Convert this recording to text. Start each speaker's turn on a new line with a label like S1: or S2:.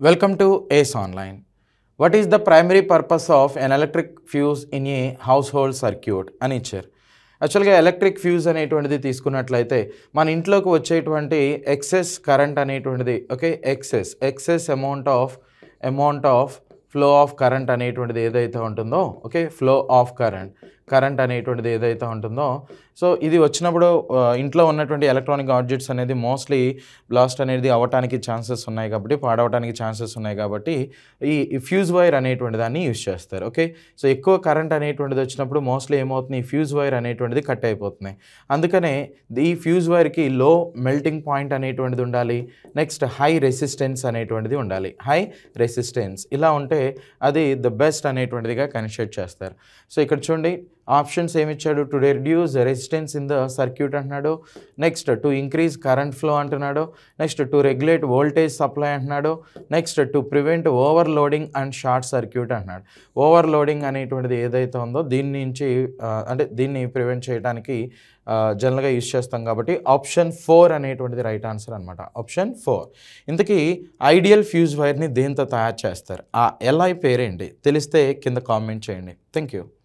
S1: Welcome to ACE Online. What is the primary purpose of an electric fuse in a household circuit అని ఇచ్చారు. యాక్చువల్గా electric fuse అనేటువంటిది తీసుకున్నట్లయితే మన ఇంట్లోకి వచ్చేటువంటి ఎక్సెస్ కరెంట్ అనేటువంటిది excess amount of flow of current అనేటువంటిది ఏదైతే ఉంటుందో ఫ్లో ఆఫ్ కరెంట్ అనేటువంటిది ఏదైతే ఉంటుందో సో ఇది వచ్చినప్పుడు ఇంట్లో ఉన్నటువంటి ఎలక్ట్రానిక్ ఆబ్జెక్ట్స్ అనేది మోస్ట్లీ బ్లాస్ట్ అనేది అవ్వటానికి ఛాన్సెస్ ఉన్నాయి కాబట్టి పాడవటానికి ఛాన్సెస్ ఉన్నాయి కాబట్టి ఈ ఫ్యూజ్ వైర్ అనేటువంటి దాన్ని యూజ్ చేస్తారు. సో ఎక్కువ కరెంట్ అనేటువంటిది వచ్చినప్పుడు మోస్ట్లీ ఏమవుతుంది, ఈ ఫ్యూజ్ వైర్ అనేటువంటిది కట్ అయిపోతున్నాయి. అందుకనే ఈ ఫ్యూజ్ వైర్కి లో మెల్టింగ్ పాయింట్ అనేటువంటిది ఉండాలి. నెక్స్ట్ హై రెసిస్టెన్స్ అనేటువంటిది ఉండాలి. హై రెసిస్టెన్స్ ఇలా ఉంటే అది ద బెస్ట్ అనేటువంటిదిగా కన్సిడర్ చేస్తారు. సో ఇక్కడ చూడండి ఆప్షన్స్ ఏమి ఇచ్చాడు, to reduce resistance in the circuit అంటున్నాడు, next to increase current flow అంటున్నాడు, next to regulate voltage supply అంటున్నాడు, next to prevent overloading and short circuit అంటున్నాడు. ఓవర్లోడింగ్ అనేటువంటిది ఏదైతే ఉందో దీని నుంచి దీన్ని ప్రివెంట్ చేయడానికి జనరల్గా యూజ్ చేస్తాం కాబట్టి ఆప్షన్ 4 అనేటువంటిది రైట్ ఆన్సర్ అనమాట. ఆప్షన్ 4. ఇంతకీ ఐడియల్ ఫ్యూజ్ వైర్ని దేంతో తయారు చేస్తారు, ఆ ఎల్ఐ పేరేంటి తెలిస్తే కింద కామెంట్ చేయండి. Thank you.